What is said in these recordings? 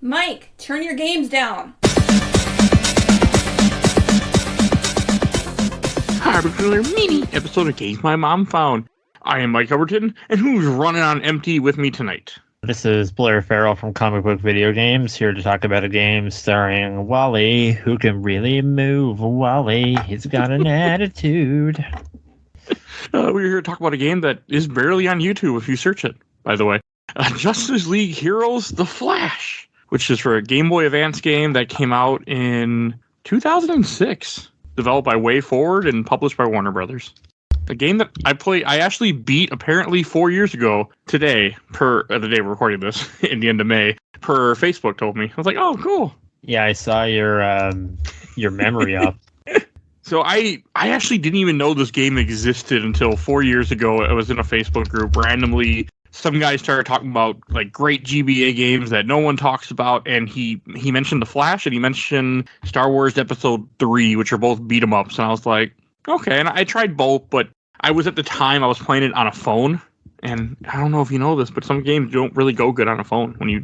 Mike, turn your games down. Hi, we're doing a mini episode of Games My Mom Found. I am Mike Albertin, and who's running on empty with me tonight? This is Blair Farrell from Comic Book Video Games, here to talk about a game starring Wally, who can really move. Wally, he's got an attitude. We're here to talk about a game that is barely on YouTube if you search it, by the way. Justice League Heroes The Flash, which is for a Game Boy Advance game that came out in 2006, developed by WayForward and published by Warner Brothers. A game that I actually beat apparently 4 years ago today, the day we're recording this, in the end of May, per Facebook told me. I was like, oh, cool. Yeah, I saw your memory up. So I actually didn't even know this game existed until 4 years ago. I was in a Facebook group randomly. Some guy started talking about like great GBA games that no one talks about, and he mentioned The Flash and he mentioned Star Wars Episode 3, which are both beat 'em ups, and I was like, okay. And I tried both, but I was at the time I was playing it on a phone, and I don't know if you know this, but some games don't really go good on a phone when you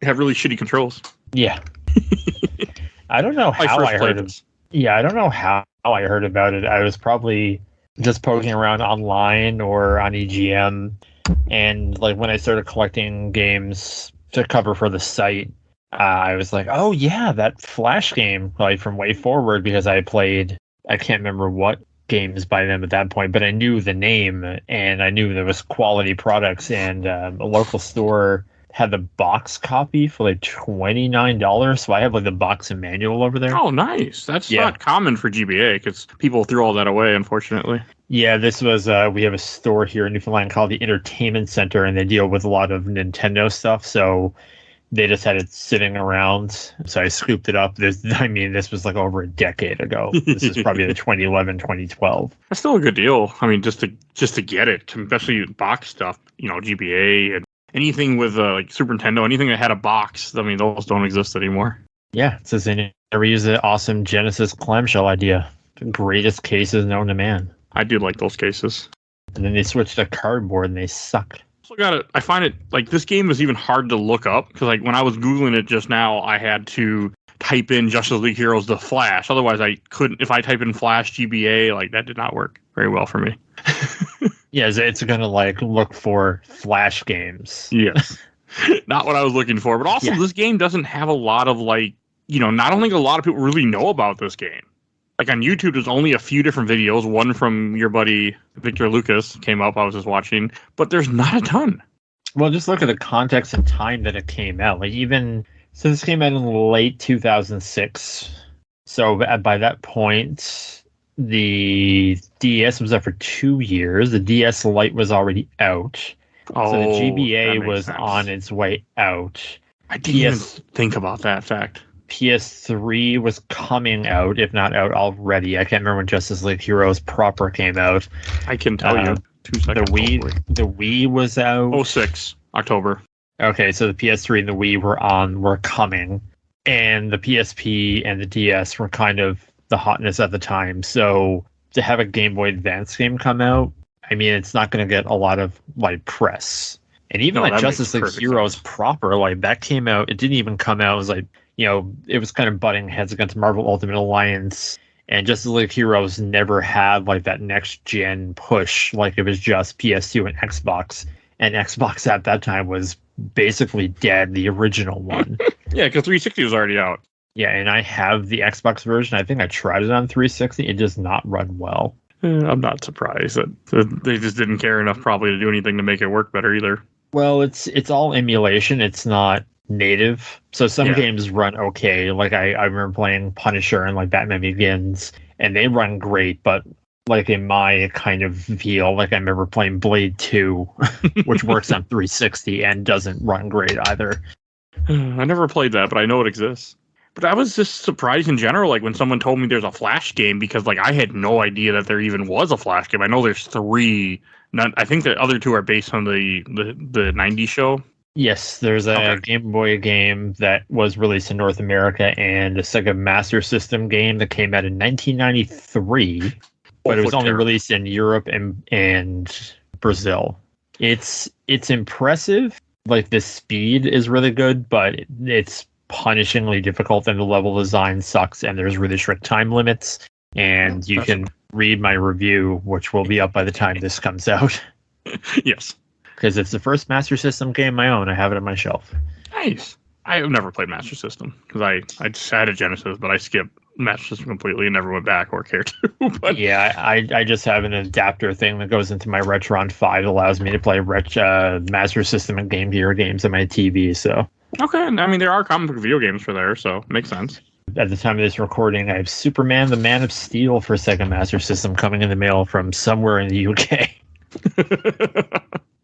have really shitty controls. Yeah. I don't know how I heard it. Yeah, I don't know how I heard about it. I was probably just poking around online or on EGM. And like when I started collecting games to cover for the site, I was like, oh yeah, that Flash game, like from WayForward, because I can't remember what games by them at that point, but I knew the name and I knew there was quality products, and a local store had the box copy for like $29. So I have like the box and manual over there. Oh, nice. That's not common for GBA because people threw all that away, unfortunately. Yeah, this was, we have a store here in Newfoundland called the Entertainment Center, and they deal with a lot of Nintendo stuff. So they just had it sitting around. So I scooped it up. This was like over a decade ago. This is probably the 2011, 2012. That's still a good deal. I mean, just to get it, especially box stuff, GBA and anything with like Super Nintendo, anything that had a box, I mean, those don't exist anymore. Yeah, it says they never used the awesome Genesis clamshell idea. The greatest cases known to man. I do like those cases. And then they switched to cardboard and they suck. I find it, like, this game is even hard to look up, because like when I was Googling it just now, I had to type in Justice League Heroes The Flash. Otherwise, I couldn't, if I type in Flash GBA, like, that did not work very well for me. Yeah, it's going to, like, look for Flash games. Yes. Not what I was looking for. But also, This game doesn't have a lot of, like, not only a lot of people really know about this game. Like, on YouTube, there's only a few different videos. One from your buddy Victor Lucas came up, I was just watching. But there's not a ton. Well, just look at the context and time that it came out. Like, so this came out in late 2006. So by that point, the DS was out for 2 years. The DS Lite was already out. So the GBA was on its way out. I didn't even think about that fact. PS3 was coming out, if not out already. I can't remember when Justice League Heroes proper came out. I can tell you. 2 seconds. The Wii was out. 06, October. Okay, so the PS3 and the Wii were coming. And the PSP and the DS were kind of the hotness at the time. So to have a Game Boy Advance game come out, I mean, it's not going to get a lot of like press. And even like Justice League Heroes proper, like that came out, it didn't even come out. It was like, it was kind of butting heads against Marvel Ultimate Alliance. And Justice League Heroes never had like that next gen push. Like it was just PS2 and Xbox. And Xbox at that time was basically dead, the original one. Yeah, because 360 was already out. Yeah, and I have the Xbox version. I think I tried it on 360. It does not run well. I'm not surprised that they just didn't care enough probably to do anything to make it work better either. Well, it's all emulation. It's not native. So some games run okay. Like I remember playing Punisher and like Batman Begins, and they run great, but like in my kind of feel, like I remember playing Blade 2, which works on 360 and doesn't run great either. I never played that, but I know it exists. But I was just surprised in general, like when someone told me there's a Flash game, because like I had no idea that there even was a Flash game. I know there's 3. I think the other 2 are based on the 90s show. Yes, there's a Game Boy game that was released in North America and a Sega Master System game that came out in 1993, but it was only released in Europe and Brazil. It's impressive. like the speed is really good, but it's punishingly difficult, and the level design sucks, and there's really strict time limits. And you can read my review, which will be up by the time this comes out. Yes. Because it's the first Master System game I own. I have it on my shelf. Nice. I have never played Master System because I just had a Genesis, but I skipped Master System completely and never went back or cared to. But yeah, I just have an adapter thing that goes into my Retron 5 that allows me to play Master System and Game Gear games on my TV. So okay, I mean there are comic book video games for there, so it makes sense. At the time of this recording, I have Superman: The Man of Steel for Sega Master System coming in the mail from somewhere in the UK.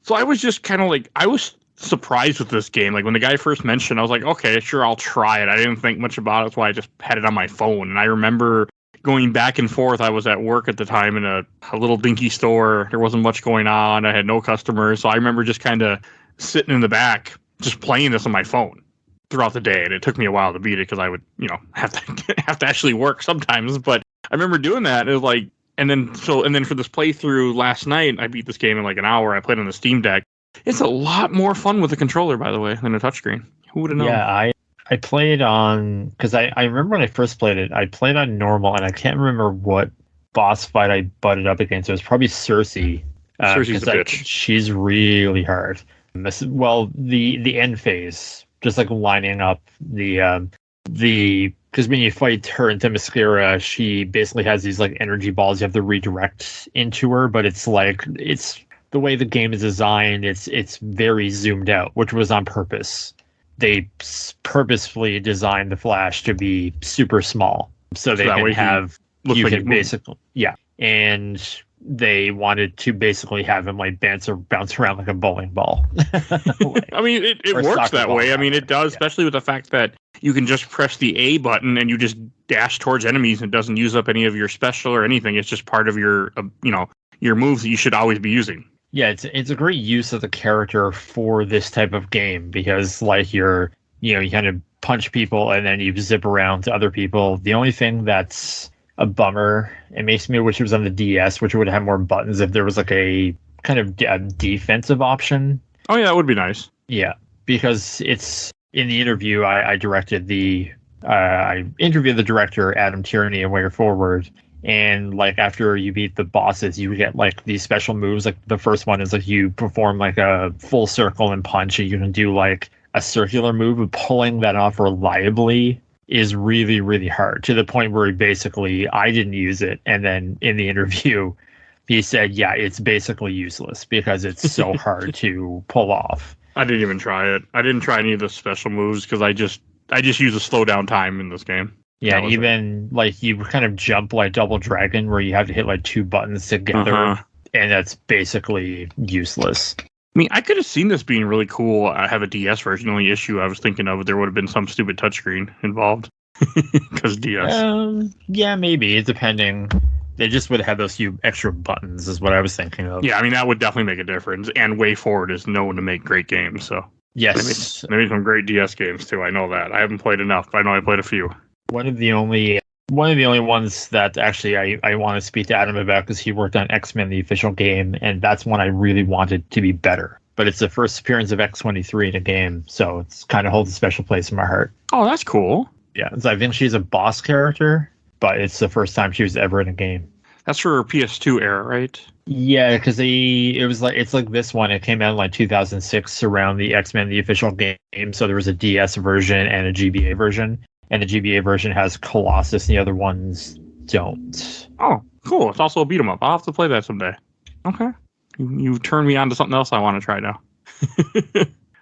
So I was just kind of like, I was surprised with this game. Like when the guy first mentioned, I was like, okay, sure, I'll try it. I didn't think much about it. That's why I just had it on my phone. And I remember going back and forth. I was at work at the time in a little dinky store. There wasn't much going on. I had no customers. So I remember just kind of sitting in the back, just playing this on my phone throughout the day. And it took me a while to beat it because I would, have to actually work sometimes. But I remember doing that. It was like, and then for this playthrough last night, I beat this game in like an hour. I played on the Steam Deck. It's a lot more fun with a controller, by the way, than a touchscreen. Who would have known? Yeah, I played on, because I remember when I first played it, I played on normal, and I can't remember what boss fight I butted up against. It was probably Cersei. Cersei's a bitch. She's really hard. Well, the end phase, just like lining up because when you fight her in Themyscira, she basically has these like energy balls you have to redirect into her, but it's the way the game is designed, it's very zoomed out, which was on purpose. They purposefully designed the Flash to be super small, so they can have you can basically and they wanted to basically have him like bounce around like a bowling ball. I mean, it works that way. I mean, it does, especially with the fact that you can just press the A button and you just dash towards enemies, and it doesn't use up any of your special or anything. It's just part of your, your moves that you should always be using. Yeah, it's a great use of the character for this type of game because, like, you kind of punch people and then you zip around to other people. The only thing that's a bummer, it makes me wish it was on the DS, which would have more buttons if there was like a kind of defensive option. Oh yeah, that would be nice. Yeah, because it's in the interview I interviewed the director Adam Tierney in Way Forward. And like after you beat the bosses, you get like these special moves. Like the first one is like you perform like a full circle and punch, and you can do like a circular move. But pulling that off reliably is really, really hard, to the point where I didn't use it. And then in the interview, he said, yeah, it's basically useless because it's so hard to pull off. I didn't even try it. I didn't try any of the special moves because I just use a slow down time in this game. Yeah, and even like you kind of jump like Double Dragon where you have to hit like two buttons together, and that's basically useless. I mean, I could have seen this being really cool. I have a DS version. The only issue I was thinking of, there would have been some stupid touchscreen involved because DS. Yeah, maybe, depending. They just would have had those few extra buttons is what I was thinking of. Yeah, I mean, that would definitely make a difference. And Way Forward is known to make great games, so. Yes. They made some great DS games, too. I know that. I haven't played enough, but I know I played a few. One of the only ones that actually I want to speak to Adam about, because he worked on X-Men, the official game, and that's one I really wanted to be better. But it's the first appearance of X-23 in a game, so it's kind of holds a special place in my heart. Oh, that's cool. Yeah, so I think she's a boss character, but it's the first time she was ever in a game. That's for her PS2 era, right? Yeah, because it's like this one. It came out in like 2006 around the X-Men, the official game. So there was a DS version and a GBA version. And the GBA version has Colossus, and the other ones don't. Oh, cool. It's also a beat 'em up. I'll have to play that someday. Okay. You turned me on to something else I want to try now.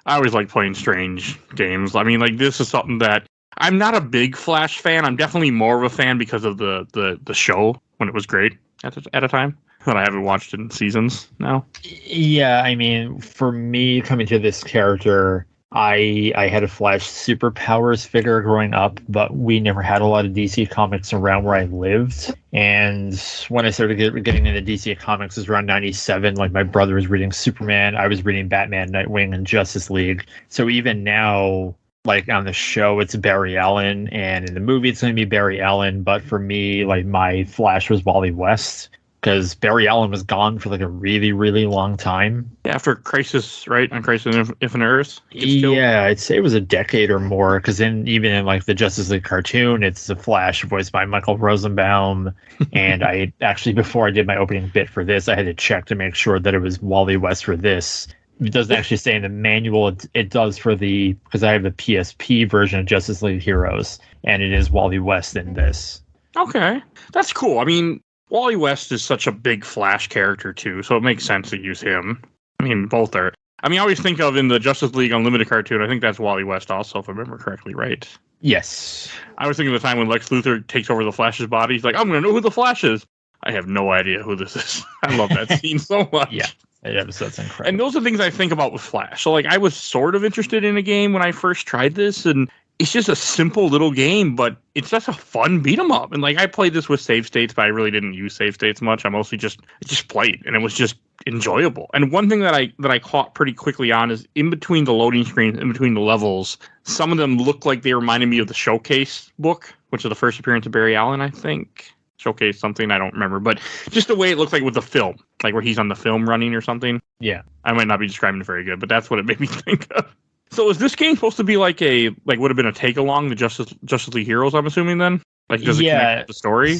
I always like playing strange games. I mean, like, this is something that I'm not a big Flash fan. I'm definitely more of a fan because of the show when it was great at a time. That I haven't watched in seasons now. Yeah, I mean, for me, coming to this character, I had a Flash superpowers figure growing up, but we never had a lot of DC comics around where I lived. And when I started getting into DC comics, it was around 97. Like, my brother was reading Superman, I was reading Batman, Nightwing, and Justice League. So even now, like, on the show, it's Barry Allen, and in the movie, it's going to be Barry Allen. But for me, like, my Flash was Wally West. because Barry Allen was gone for like a really, really long time. Yeah, after Crisis, right? On Crisis on Infinite Earths? Yeah, I'd say it was a decade or more, because even in like the Justice League cartoon, it's the Flash voiced by Michael Rosenbaum. And I actually, before I did my opening bit for this, I had to check to make sure that it was Wally West for this. It doesn't actually say in the manual, it does because I have the PSP version of Justice League Heroes, and it is Wally West in this. Okay, that's cool. I mean, Wally West is such a big Flash character, too, so it makes sense to use him. I mean, both are. I mean, I always think of in the Justice League Unlimited cartoon, I think that's Wally West also, if I remember correctly, right? Yes. I was thinking of the time when Lex Luthor takes over the Flash's body. He's like, I'm going to know who the Flash is. I have no idea who this is. I love that scene so much. Yeah. That's incredible. And those are things I think about with Flash. So, like, I was sort of interested in a game when I first tried this, and it's just a simple little game, but it's just a fun beat 'em up. And like, I played this with save states, but I really didn't use save states much. I mostly just played, and it was just enjoyable. And one thing that I caught pretty quickly on is in between the loading screens, in between the levels, some of them looked like they reminded me of the Showcase book, which is the first appearance of Barry Allen, I think. Showcase something, I don't remember, but just the way it looked like with the film, like where he's on the film running or something. Yeah. I might not be describing it very good, but that's what it made me think of. So is this game supposed to be like would have been a take along the Justice League Heroes, I'm assuming then? Like, does it connect with the story?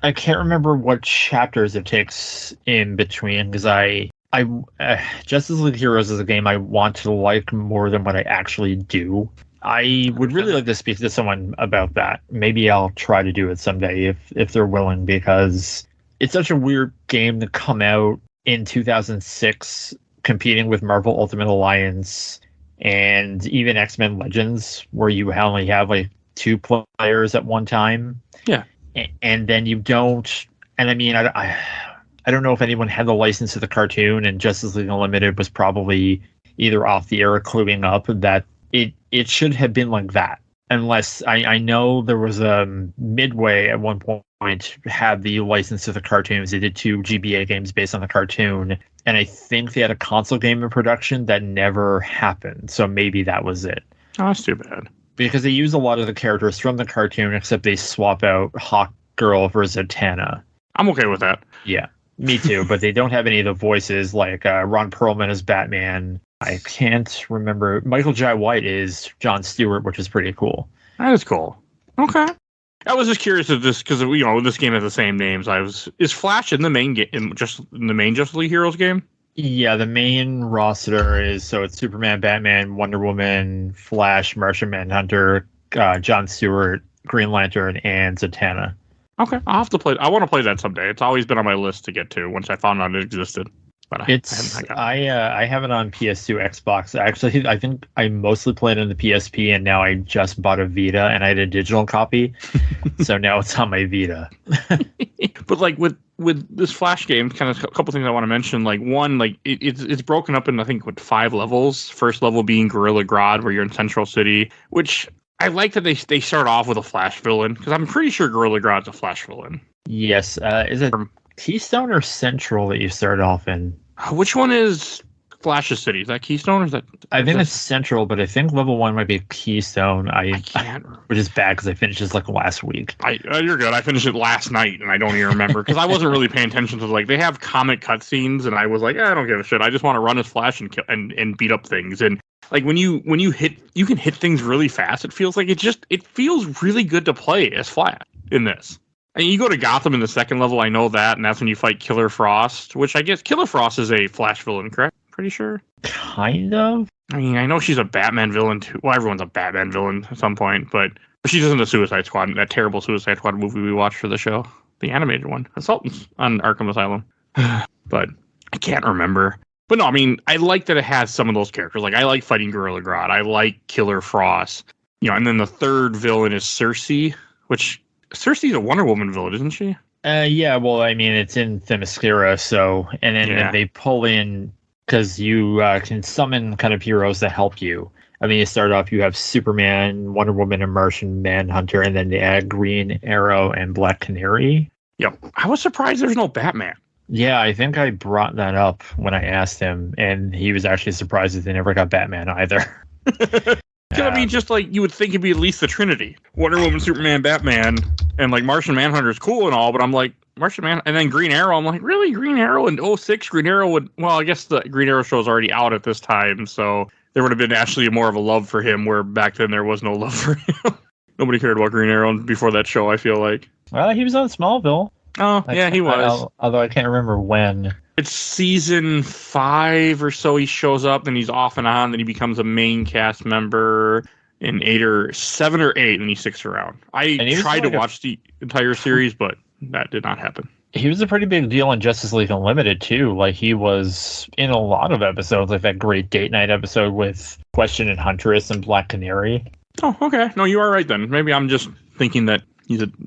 I can't remember what chapters it takes in between, because Justice League Heroes is a game I want to like more than what I actually do. I would really like to speak to someone about that. Maybe I'll try to do it someday if they're willing, because it's such a weird game to come out in 2006, competing with Marvel Ultimate Alliance and even X-Men Legends, where you only have like 2 players at one time. Yeah. And then you don't. And I mean, I don't know if anyone had the license to the cartoon, and Justice League Unlimited was probably either off the air or cluing up that it should have been like that. Unless I know there was a Midway at one point had the license to the cartoons. They did 2 GBA games based on the cartoon, and I think they had a console game in production that never happened. So maybe that was it. Oh, that's too bad. Because they use a lot of the characters from the cartoon, except they swap out Hawk Girl for Zatanna. I'm okay with that. Yeah, me too. But they don't have any of the voices, like Ron Perlman as Batman. I can't remember. Michael Jai White is Jon Stewart, which is pretty cool. That is cool. Okay. I was just curious if this, because this game has the same names. Is Flash in the main game, just in the main Justice League Heroes game? Yeah, the main roster it's Superman, Batman, Wonder Woman, Flash, Martian Manhunter, Jon Stewart, Green Lantern, and Zatanna. Okay, I'll have to play. I want to play that someday. It's always been on my list to get to once I found out it existed. But I have it on PS2, Xbox. Actually, I think I mostly played it on the PSP, and now I just bought a Vita, and I had a digital copy, so now it's on my Vita. But like with this Flash game, kind of a couple things I want to mention. Like one, like it's broken up in I think 5 levels. First level being Gorilla Grodd, where you're in Central City, which I like that they start off with a Flash villain, because I'm pretty sure Gorilla Grodd's a Flash villain. Yes, is it Keystone or Central that you start off in? Which one is Flash's city? Is that Keystone or is that? I think it's Central, but I think level 1 might be Keystone. I can't, which is bad because I finished this like last week. You're good. I finished it last night and I don't even remember because I wasn't really paying attention to they have comic cutscenes and I was like, I don't give a shit. I just want to run as Flash and kill and beat up things. And like when you can hit things really fast. It feels like it feels really good to play as Flash in this. And you go to Gotham in the second level, I know that, and that's when you fight Killer Frost, which I guess Killer Frost is a Flash villain, correct? Pretty sure? Kind of. I mean, I know she's a Batman villain, too. Well, everyone's a Batman villain at some point, but she's in the Suicide Squad, that terrible Suicide Squad movie we watched for the show. The animated one. Consultants on Arkham Asylum. But I can't remember. But no, I mean, I like that it has some of those characters. Like, I like fighting Gorilla Grodd. I like Killer Frost. And then the third villain is Cersei, which... Cersei's a Wonder Woman villain, isn't she? Yeah, well, I mean, it's in Themyscira, so... And then they pull in... Because you can summon kind of heroes that help you. I mean, you start off, you have Superman, Wonder Woman, and Martian Manhunter, and then they add Green Arrow and Black Canary. Yep. I was surprised there's no Batman. Yeah, I think I brought that up when I asked him, and he was actually surprised that they never got Batman either. I mean, just like you would think it'd be at least the Trinity. Wonder Woman, Superman, Batman, and like Martian Manhunter is cool and all, but I'm like, Martian Man, and then Green Arrow. I'm like, really? Green Arrow in '06? Green Arrow would, well, I guess the Green Arrow show is already out at this time, so there would have been actually more of a love for him, where back then there was no love for him. Nobody cared about Green Arrow before that show, I feel like. Well, he was on Smallville. Oh, yeah, he was. Although I can't remember when. It's season 5 or so he shows up, and he's off and on, then he becomes a main cast member in 7 or 8, and he sticks around. I tried to watch the entire series, but that did not happen. He was a pretty big deal in Justice League Unlimited, too. Like, he was in a lot of episodes, like that great date night episode with Question and Huntress and Black Canary. Oh, okay. No, you are right then. Maybe I'm just thinking that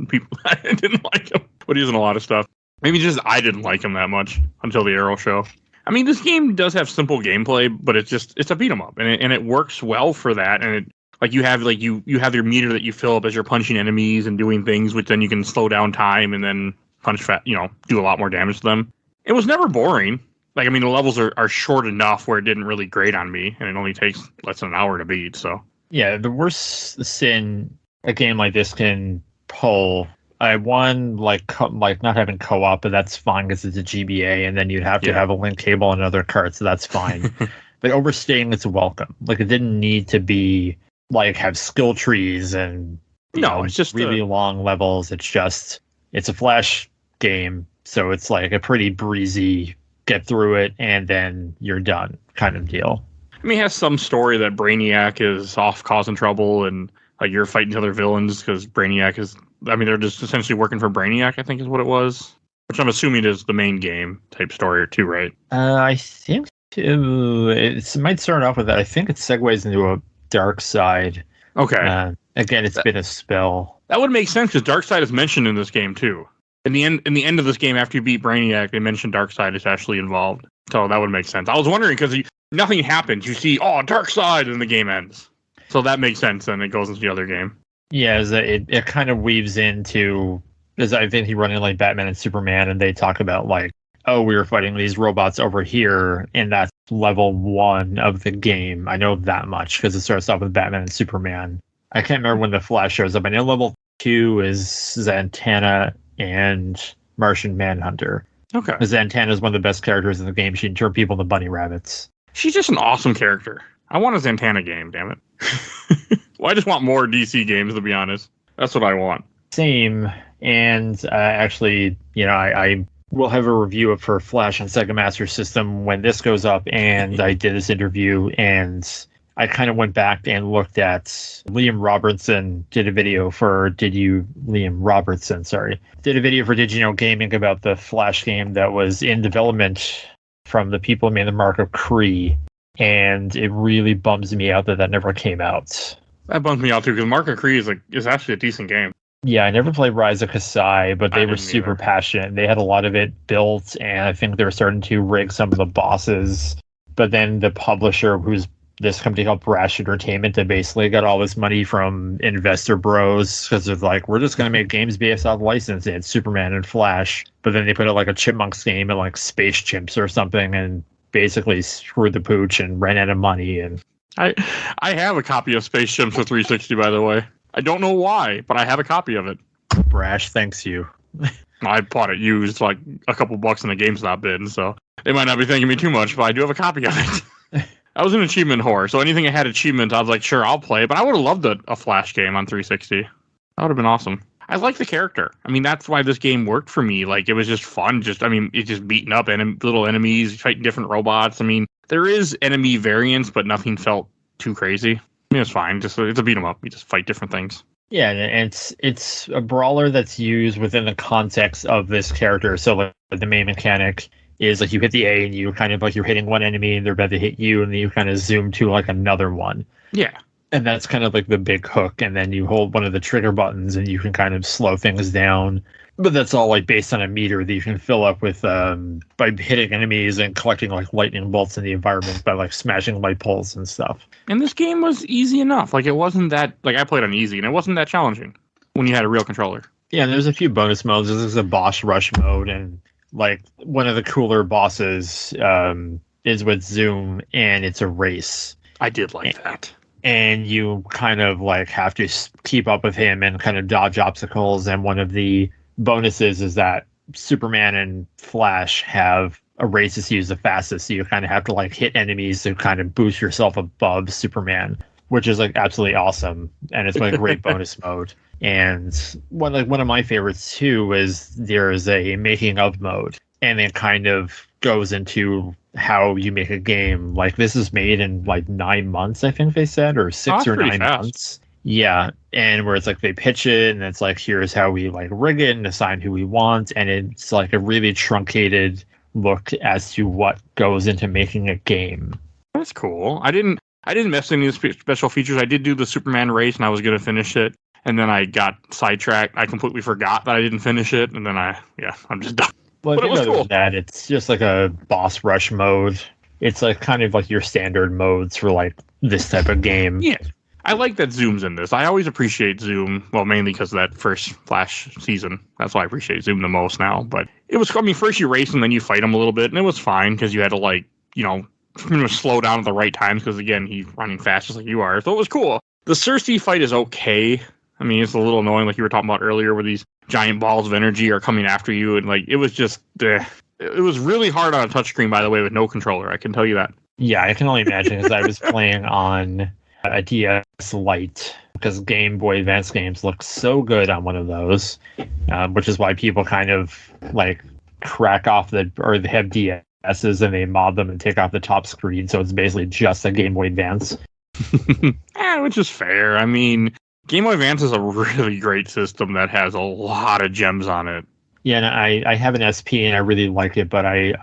people I didn't like him, but he's in a lot of stuff. Maybe just I didn't like him that much until the Arrow show. I mean, this game does have simple gameplay, but it's a beat 'em up, and it works well for that. And it, like, you have your meter that you fill up as you're punching enemies and doing things, which then you can slow down time and then punch do a lot more damage to them. It was never boring. Like, I mean, the levels are short enough where it didn't really grate on me, and it only takes less than an hour to beat. So yeah, the worst sin a game like this can pull. I won like not having co-op, but that's fine because it's a GBA, and then you'd have to have a link cable on another cart, so that's fine. But overstaying its welcome. Like, it didn't need to be like have skill trees and it's just really long levels. It's a Flash game, so it's like a pretty breezy get through it and then you're done kind of deal. I mean, it has some story that Brainiac is off causing trouble, and like you're fighting other villains because Brainiac is. I mean, they're just essentially working for Brainiac, I think is what it was. Which I'm assuming is the main game type story too, right? I think it might start off with that. I think it segues into a dark side. Okay. Again, it's been a spell. That would make sense because Darkseid is mentioned in this game too. In the end of this game, after you beat Brainiac, they mentioned Darkseid is actually involved. So that would make sense. I was wondering because nothing happens. You see, Darkseid, and the game ends. So that makes sense, and it goes into the other game. Yeah, it kind of weaves into, as I think he running like Batman and Superman, and they talk about like, we were fighting these robots over here, and that's level 1 of the game. I know that much because it starts off with Batman and Superman. I can't remember when the Flash shows up. I know level 2 is Zatanna and Martian Manhunter. Okay. Zatanna is one of the best characters in the game. She can turn people into bunny rabbits. She's just an awesome character. I want a Zatanna game, damn it. Well, I just want more DC games, to be honest. That's what I want. Same. And actually, I will have a review of her Flash on Sega Master System when this goes up. And I did this interview, and I kind of went back and looked at Liam Robertson did a video for Did You Know Gaming about the Flash game that was in development from the people who made the Mark of Kree. And it really bums me out that never came out. That bums me out too, because Mark of Kree is actually a decent game. Yeah, I never played Rise of Kasai, but they were super passionate. They had a lot of it built, and I think they were starting to rig some of the bosses. But then the publisher, who's this company called Brash Entertainment, that basically got all this money from investor bros because of like, we're just going to make games based off license. They had Superman and Flash, but then they put out like a Chipmunks game and like Space Chimps or something, and basically screwed the pooch and ran out of money. And I have a copy of Space Chimps for 360, by the way. I don't know why, but I have a copy of it. Brash, thanks you. I bought it used like a couple bucks in the GameStop bid, so they might not be thanking me too much, but I do have a copy of it. I was an achievement whore, so anything that had achievements, I was like, sure, I'll play. But I would have loved a Flash game on 360. That would have been awesome. I like the character. I mean, that's why this game worked for me. Like, it was just fun. It's just beating up little enemies, fighting different robots. I mean, there is enemy variance, but nothing felt too crazy. I mean, it's fine. It's a beat 'em up. You just fight different things. Yeah, and it's a brawler that's used within the context of this character. So like the main mechanic is like you hit the A and you kind of like you're hitting one enemy and they're about to hit you, and then you kind of zoom to like another one. Yeah. And that's kind of like the big hook, and then you hold one of the trigger buttons and you can kind of slow things down. But that's all like based on a meter that you can fill up with by hitting enemies and collecting like lightning bolts in the environment by like smashing light poles and stuff. And this game was easy enough. Like, it wasn't that, like, I played on easy and it wasn't that challenging when you had a real controller. Yeah, and there's a few bonus modes. There's a boss rush mode, and like one of the cooler bosses is with Zoom, and it's a race. I did like that. And you kind of like have to keep up with him and kind of dodge obstacles. And one of the bonuses is that Superman and Flash have a race to see who's the fastest, so you kind of have to like hit enemies to kind of boost yourself above Superman, which is like absolutely awesome, and it's like a great bonus mode. And one of my favorites too is there's a making of mode, and it kind of goes into how you make a game. Like this is made in like 9 months, I think they said, or 6 or 9 months. Yeah, and where it's like they pitch it, and it's like here's how we like rig it and assign who we want, and it's like a really truncated look as to what goes into making a game. That's cool. I didn't mess any of the special features. I did do the Superman race, and I was going to finish it, and then I got sidetracked. I completely forgot that I didn't finish it, and then I'm just done. Well, but it was cool. That it's just like a boss rush mode. It's like kind of like your standard modes for like this type of game. Yeah. I like that Zoom's in this. I always appreciate Zoom. Well, mainly because of that first Flash season. That's why I appreciate Zoom the most now. But it was, first you race and then you fight him a little bit, and it was fine because you had to slow down at the right times because, again, he's running fast just like you are. So it was cool. The Cersei fight is okay. It's a little annoying, like you were talking about earlier, where these giant balls of energy are coming after you, and like it was just, it was really hard on a touchscreen, by the way, with no controller. I can tell you that. Yeah, I can only imagine because I was playing on a DS Lite because Game Boy Advance games look so good on one of those, which is why people kind of like crack off they have DSs and they mod them and take off the top screen, so it's basically just a Game Boy Advance. Which is fair. Game Boy Advance is a really great system that has a lot of gems on it. Yeah, and I have an SP and I really like it, but I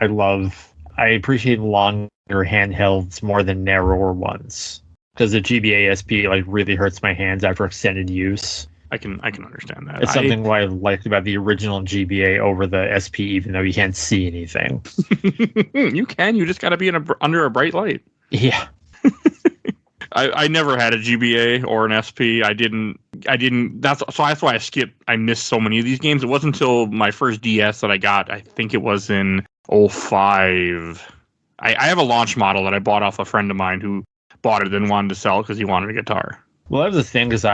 appreciate longer handhelds more than narrower ones. Because the GBA SP like really hurts my hands after extended use. I can understand that. It's something what I liked about the original GBA over the SP, even though you can't see anything. You can. You just got to be under a bright light. Yeah. I never had a GBA or an SP. I didn't. That's why I skipped. I missed so many of these games. It wasn't until my first DS that I got. I think it was in 2005. I have a launch model that I bought off a friend of mine who bought it and wanted to sell because he wanted a guitar. Well, that was the thing, because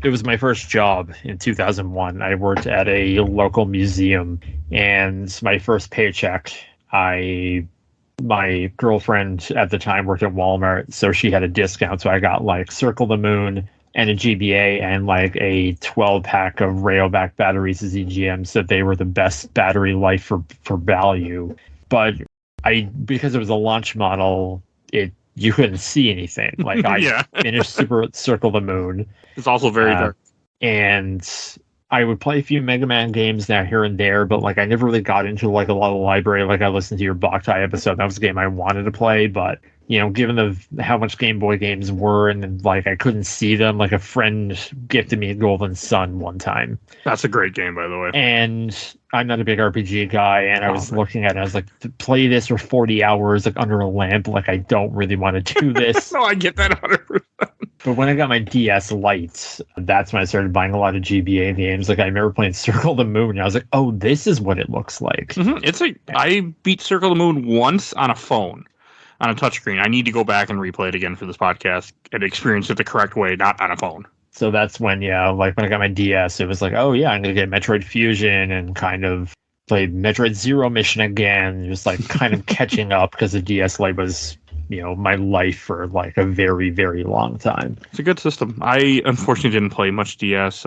it was my first job in 2001. I worked at a local museum, and my first paycheck, my girlfriend at the time worked at Walmart, so she had a discount, so I got like Circle the Moon and a GBA and like a 12-pack of Rayovac batteries as EGMs, that they were the best battery life for value. But because it was a launch model, you couldn't see anything. Like I finished Super Circle the Moon. It's also very dark. And I would play a few Mega Man games now here and there, but like I never really got into like a lot of the library. Like I listened to your Boktai episode. That was a game I wanted to play, but given how much Game Boy games were, and like I couldn't see them. Like a friend gifted me a Golden Sun one time. That's a great game, by the way. And I'm not a big RPG guy, and I was looking at it, I was like, to play this for 40 hours like under a lamp, like I don't really want to do this. No, I get that 100%. But when I got my DS Lite, that's when I started buying a lot of GBA games. Like I remember playing Circle the Moon, and I was like, oh, this is what it looks like. Mm-hmm. I beat Circle the Moon once on a phone. On a touchscreen. I need to go back and replay it again for this podcast and experience it the correct way, not on a phone. So that's when, like when I got my DS, it was like, oh yeah, I'm going to get Metroid Fusion and kind of play Metroid Zero Mission again, just like kind of catching up, because the DS Lite was, my life for like a very, very long time. It's a good system. I unfortunately didn't play much DS.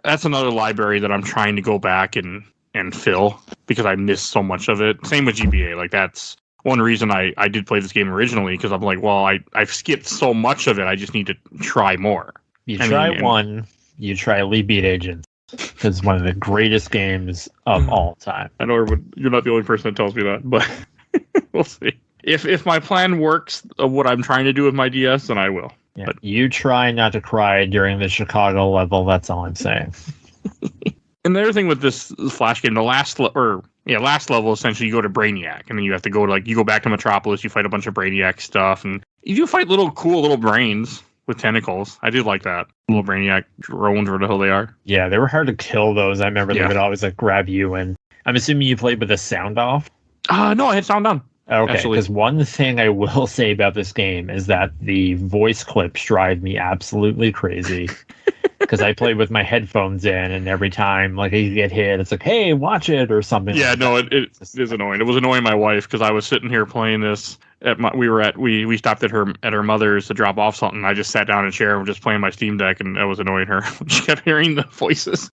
That's another library that I'm trying to go back and fill because I missed so much of it. Same with GBA. Like that's one reason I did play this game originally, because I'm like, well, I've skipped so much of it. I just need to try more. You try Elite Beat Agent. It's one of the greatest games of all time. I know you're not the only person that tells me that, but we'll see. If my plan works of what I'm trying to do with my DS, then I will. Yeah, but you try not to cry during the Chicago level. That's all I'm saying. And the other thing with this Flash game, the last level, essentially you go to Brainiac, and then you have to go to you go back to Metropolis, you fight a bunch of Brainiac stuff, and you do fight cool little brains with tentacles. I did like that. Little Brainiac drones, or the hell they are. Yeah, they were hard to kill those. I remember they would always grab you, and I'm assuming you played with the sound off? No, I had sound on. Okay, because one thing I will say about this game is that the voice clips drive me absolutely crazy. because I played with my headphones in, and every time like you get hit, it's like, "Hey, watch it" or something. Yeah, like no, that. it is annoying. It was annoying my wife because I was sitting here playing this we stopped at her mother's to drop off something. I just sat down in a chair and was just playing my Steam Deck, and that was annoying her. She kept hearing the voices.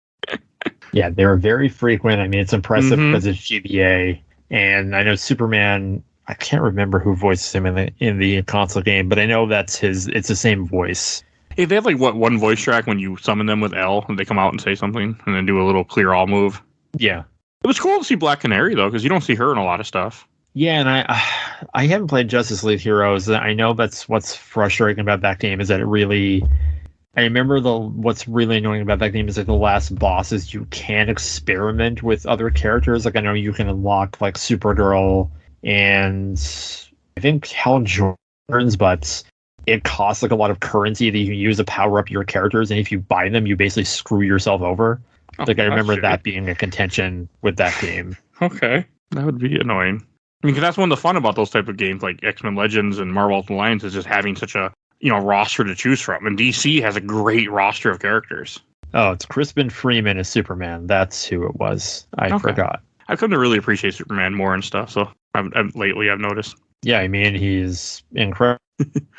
Yeah, they were very frequent. I mean, it's impressive because it's GBA, and I know Superman. I can't remember who voices him in the console game, but I know it's the same voice. Hey, they have like one voice track when you summon them with L, and they come out and say something, and then do a little clear all move. Yeah, it was cool to see Black Canary though, because you don't see her in a lot of stuff. Yeah, and I haven't played Justice League Heroes. I know that's what's frustrating about that game is that it really. I remember what's really annoying about that game is like the last boss is you can't experiment with other characters. Like I know you can unlock like Supergirl and I think Hal Jordan's, but it costs like a lot of currency that you can use to power up your characters, and if you buy them, you basically screw yourself over. Like I remember that being a contention with that game. Okay, that would be annoying. I mean, because that's one of the fun about those type of games like X-Men Legends and Marvel Ultimate Alliance is just having such a roster to choose from. And DC has a great roster of characters. Oh, it's Crispin Freeman as Superman. That's who it was. I forgot. I've come to really appreciate Superman more and stuff. So lately I've noticed. Yeah, I mean, he's incredible.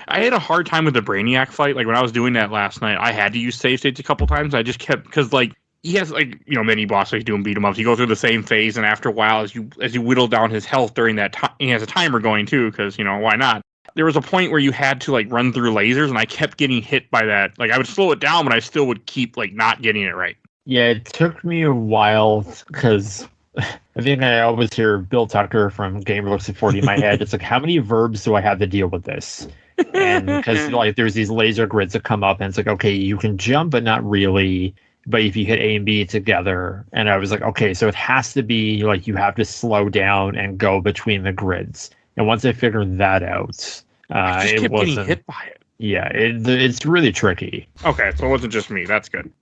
I had a hard time with the Brainiac fight. Like when I was doing that last night, I had to use save states a couple times. I just kept because like he has like many bosses doing beat 'em ups. You go through the same phase, and after a while, as you whittle down his health during that time, he has a timer going too. Because why not? There was a point where you had to like run through lasers, and I kept getting hit by that. Like I would slow it down, but I still would keep like not getting it right. Yeah, it took me a while because I think I always hear Bill Tucker from Gamerlux40 in my head. It's like, how many verbs do I have to deal with this? And because like there's these laser grids that come up, and it's like, okay, you can jump, but not really. But if you hit A and B together, and I was like, okay, so it has to be like you have to slow down and go between the grids. And once I figured that out, I just kept getting hit by it. Yeah, it's really tricky. Okay, so it wasn't just me. That's good.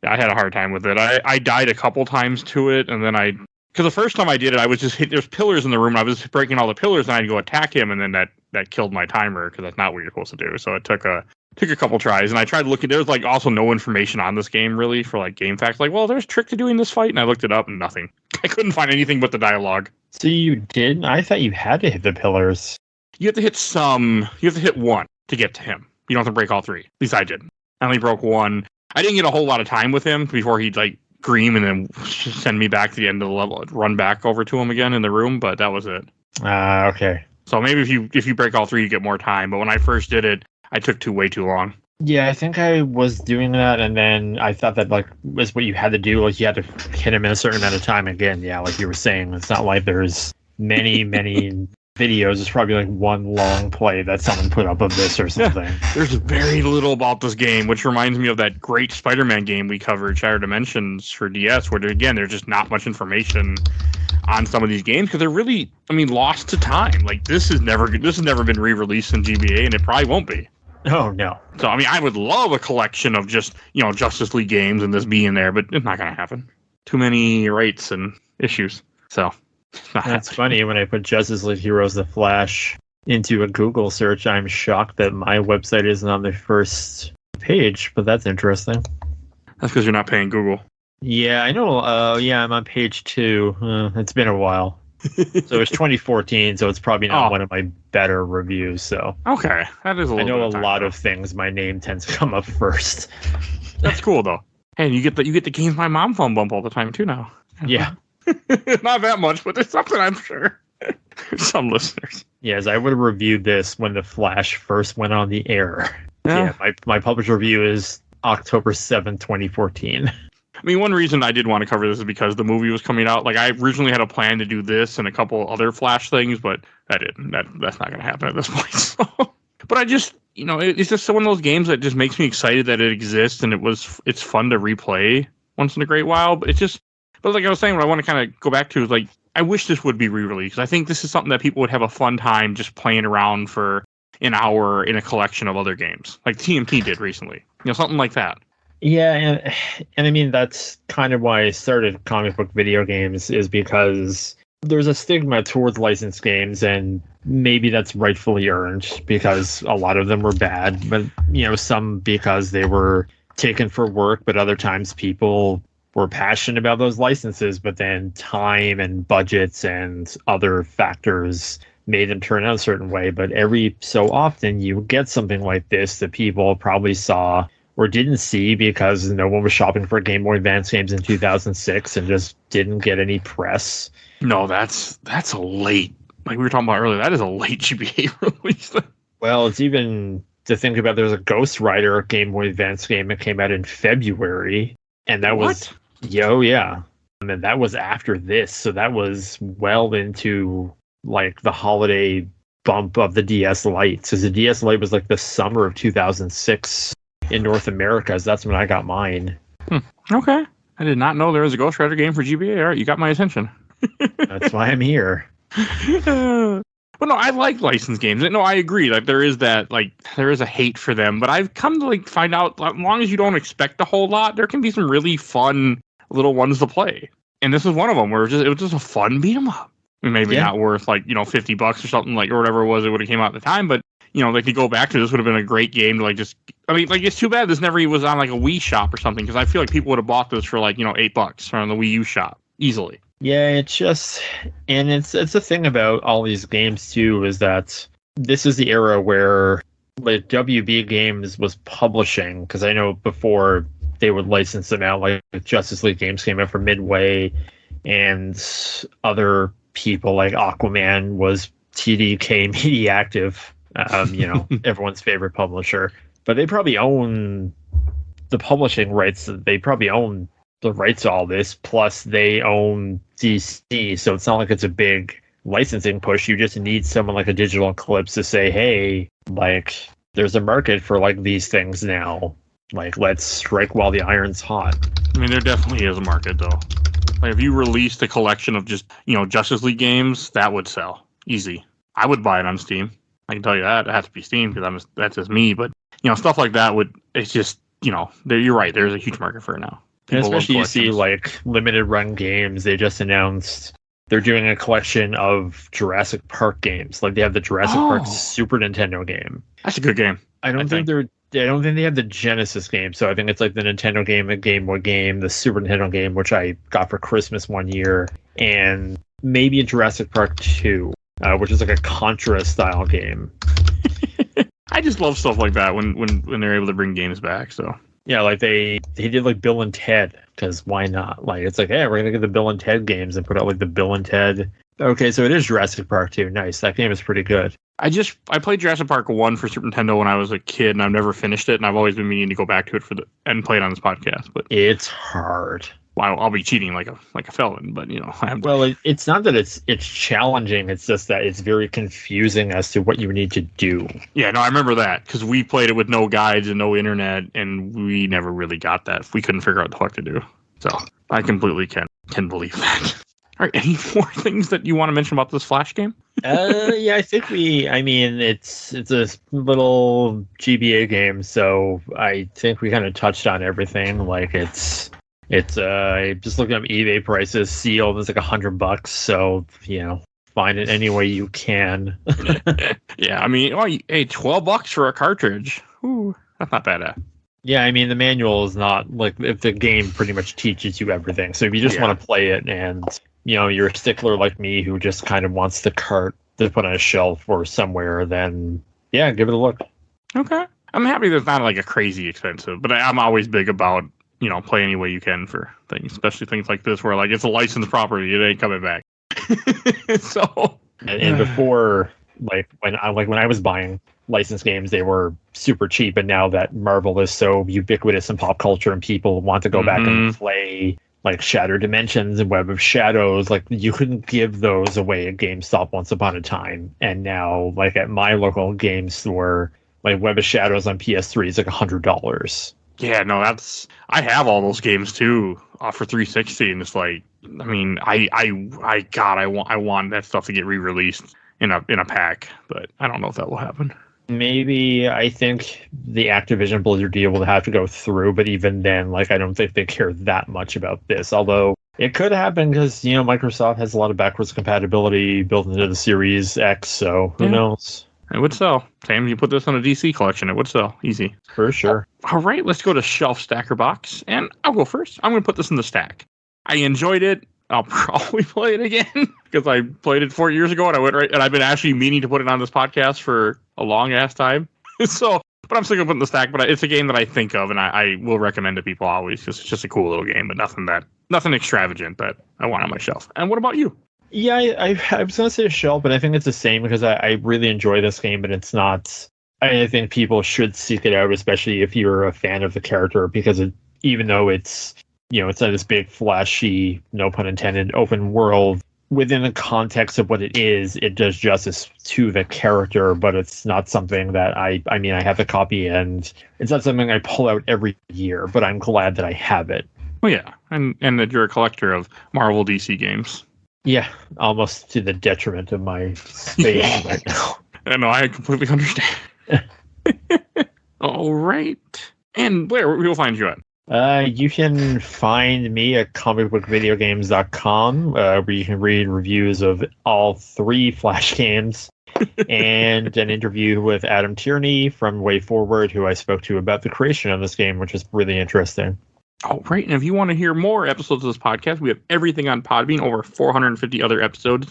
I had a hard time with it. I died a couple times to it, and then because the first time I did it, I was just hit. There's pillars in the room. I was breaking all the pillars, and I'd go attack him, and then that killed my timer because that's not what you're supposed to do. So it took a couple tries, and I tried looking. There was like also no information on this game really for like game facts. Like, well, there's a trick to doing this fight, and I looked it up, and nothing. I couldn't find anything but the dialogue. So you did? I thought you had to hit the pillars. You have to hit some. You have to hit one to get to him. You don't have to break all three. At least I did. I only broke one. I didn't get a whole lot of time with him before he'd like scream and then send me back to the end of the level, run back over to him again in the room. But that was it. Okay. So maybe if you break all three, you get more time. But when I first did it, I took way too long. Yeah, I think I was doing that, and then I thought that like was what you had to do. Like you had to hit him in a certain amount of time. Again, yeah, like you were saying, it's not like there's many videos. It's probably like one long play that someone put up of this or something. Yeah, there's very little about this game, which reminds me of that great Spider-Man game we covered, Shattered Dimensions for DS, where there's just not much information on some of these games because they're really, lost to time. Like this has never been re-released in GBA, and it probably won't be. Oh no. So I would love a collection of just Justice League games and this being there, but it's not going to happen. Too many rights and issues. So that's funny. When I put Justice League Heroes: The Flash into a Google search, I'm shocked that my website isn't on the first page. But that's interesting. That's because you're not paying Google. Yeah, I know. Yeah, I'm on page 2. It's been a while. So it's 2014, so it's probably not one of my better reviews. So okay, that is. I know a lot of things. My name tends to come up first. That's cool though. Hey, you get the games my mom phone bump all the time too now. Yeah, not that much, but there's something I'm sure. Some listeners. Yes, I would have reviewed this when the Flash first went on the air. Yeah, my published review is October 7th, 2014. One reason I did want to cover this is because the movie was coming out. Like, I originally had a plan to do this and a couple other Flash things, but that's not going to happen at this point. So. But I just, it's just one of those games that just makes me excited that it exists, and it's fun to replay once in a great while. But like I was saying, what I want to kind of go back to is like, I wish this would be re-released. I think this is something that people would have a fun time just playing around for an hour in a collection of other games, like TMT did recently. Something like that. Yeah, and that's kind of why I started comic book video games, is because there's a stigma towards licensed games, and maybe that's rightfully earned because a lot of them were bad, but some because they were taken for work, but other times people were passionate about those licenses, but then time and budgets and other factors made them turn out a certain way. But every so often you get something like this that people probably saw or didn't see because no one was shopping for Game Boy Advance games in 2006 and just didn't get any press. No, that's a late, like we were talking about earlier, that is a late GBA release. Well, it's even to think about, there's a Ghost Rider Game Boy Advance game that came out in February, and that was, yeah. And then that was after this, so that was well into like the holiday bump of the DS Lite. So the DS Lite was like the summer of 2006 in North America, so that's when I got mine. Okay. I did not know there was a Ghost Rider game for GBA. All right, you got my attention. That's why I'm here. But no, I like licensed games. No, I agree. Like there is a hate for them. But I've come to like find out, as long as you don't expect a whole lot, there can be some really fun little ones to play. And this is one of them where it was just a fun beat 'em up. I mean, maybe not worth like, $50 or something like, or whatever it was, it would have came out at the time. But they could go back to this, would have been a great game to like just. I mean, like, it's too bad this never was on like a Wii shop or something, because I feel like people would have bought this for like $8 on the Wii U shop easily. Yeah, it's just, and it's the thing about all these games too, is that this is the era where like WB Games was publishing, because I know before they would license them out, like Justice League games came out for Midway, and other people like Aquaman was TDK Mediactive, everyone's favorite publisher. But they probably own the publishing rights. They probably own the rights to all this, plus they own DC, so it's not like it's a big licensing push. You just need someone like a Digital Eclipse to say, hey, like, there's a market for like these things now. Like, let's strike while the iron's hot. I mean, there definitely is a market, though. Like, if you released a collection of just, Justice League games, that would sell. Easy. I would buy it on Steam. I can tell you that. It has to be Steam, because that's just me. But, stuff like that it's just, you're right. There's a huge market for it now. And especially you see like limited run games. They just announced they're doing a collection of Jurassic Park games. Like they have the Jurassic Park Super Nintendo game. That's a good game. I don't think they have the Genesis game. So I think it's like the Nintendo game, a Game Boy game, the Super Nintendo game, which I got for Christmas one year, and maybe a Jurassic Park 2, which is like a Contra style game. I just love stuff like that when they're able to bring games back. So. Yeah, like they did like Bill and Ted, because why not? Like it's like, hey, we're gonna get the Bill and Ted games and put out like the Bill and Ted. Okay, so it is Jurassic Park 2. Nice, that game is pretty good. I played Jurassic Park 1 for Super Nintendo when I was a kid, and I've never finished it, and I've always been meaning to go back to it and play it on this podcast. But it's hard. Well, I'll be cheating like a felon, but I have. Well, it's not that it's challenging. It's just that it's very confusing as to what you need to do. Yeah, no, I remember that because we played it with no guides and no internet, and we never really got that. We couldn't figure out what to do. So I completely can believe that. All right, any more things that you want to mention about this Flash game? Yeah, I think it's a little GBA game, so I think we kind of touched on everything. Like it's just looking up eBay prices, sealed is like $100, so find it any way you can. Yeah, I mean, hey, $12 for a cartridge. Ooh, that's not bad. Yeah, I mean the manual is not like, if the game pretty much teaches you everything. So if you just want to play it and you're a stickler like me who just kind of wants the cart to put on a shelf or somewhere, then yeah, give it a look. Okay. I'm happy that it's not like a crazy expensive, but I'm always big about play any way you can for things, especially things like this where like it's a licensed property, it ain't coming back. So and before, like when I was buying licensed games, they were super cheap, and now that Marvel is so ubiquitous in pop culture and people want to go back and play like Shattered Dimensions and Web of Shadows, like you couldn't give those away at GameStop once upon a time, and now like at my local game store, like Web of Shadows on PS3 is like $100. Yeah, no, I have all those games too for 360, and it's like, I mean, I want that stuff to get re-released in a pack, but I don't know if that will happen. Maybe I think the Activision Blizzard deal will have to go through, but even then, like I don't think they care that much about this. Although it could happen because Microsoft has a lot of backwards compatibility built into the Series X, so who knows? It would sell. Sam, you put this on a DC collection, it would sell. Easy. For sure. All right, let's go to Shelf Stacker Box. And I'll go first. I'm going to put this in the stack. I enjoyed it. I'll probably play it again because I played it 4 years ago and I've been actually meaning to put it on this podcast for a long ass time. So, but I'm still going to put it in the stack. But it's a game that I think of and I will recommend to people always because it's just a cool little game, but nothing extravagant that I want on my shelf. And what about you? Yeah, I was going to say a shelf, but I think it's the same because I really enjoy this game, but it's not. I think people should seek it out, especially if you're a fan of the character, because even though it's not this big, flashy, no pun intended, open world, within the context of what it is, it does justice to the character, but it's not something that I have the copy and it's not something I pull out every year, but I'm glad that I have it. Well, yeah, and that you're a collector of Marvel DC games. Yeah, almost to the detriment of my space right now. No, I completely understand. All right. And Blair, where will find you at? You can find me at comicbookvideogames.com, where you can read reviews of all 3 Flash games and an interview with Adam Tierney from Way Forward, who I spoke to about the creation of this game, which is really interesting. All right. And if you want to hear more episodes of this podcast, we have everything on Podbean, over 450 other episodes.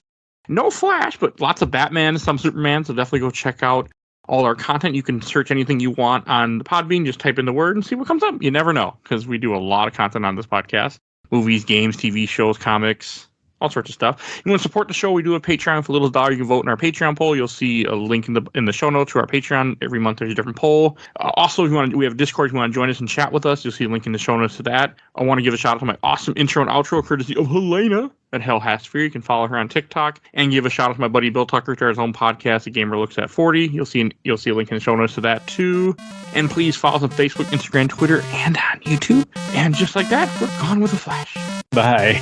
No Flash, but lots of Batman, some Superman, so definitely go check out all our content. You can search anything you want on the Podbean. Just type in the word and see what comes up. You never know, because we do a lot of content on this podcast. Movies, games, TV shows, comics, all sorts of stuff. You want to support the show, we do a Patreon. For $1 you can vote in our Patreon poll. You'll see a link in the show notes to our Patreon. Every month there's a different poll. Also, if you want, we have Discord. If you want to join us and chat with us, you'll see a link in the show notes to that. I want to give a shout out to my awesome intro and outro, courtesy of Helena at Hell Hasphere. You can follow her on TikTok, and give a shout out to my buddy Bill Tucker to his own podcast, The Gamer Looks at 40. You'll see a link in the show notes to that too. And please follow us on Facebook, Instagram, Twitter, and on YouTube. And just like that, we're gone with a flash. Bye.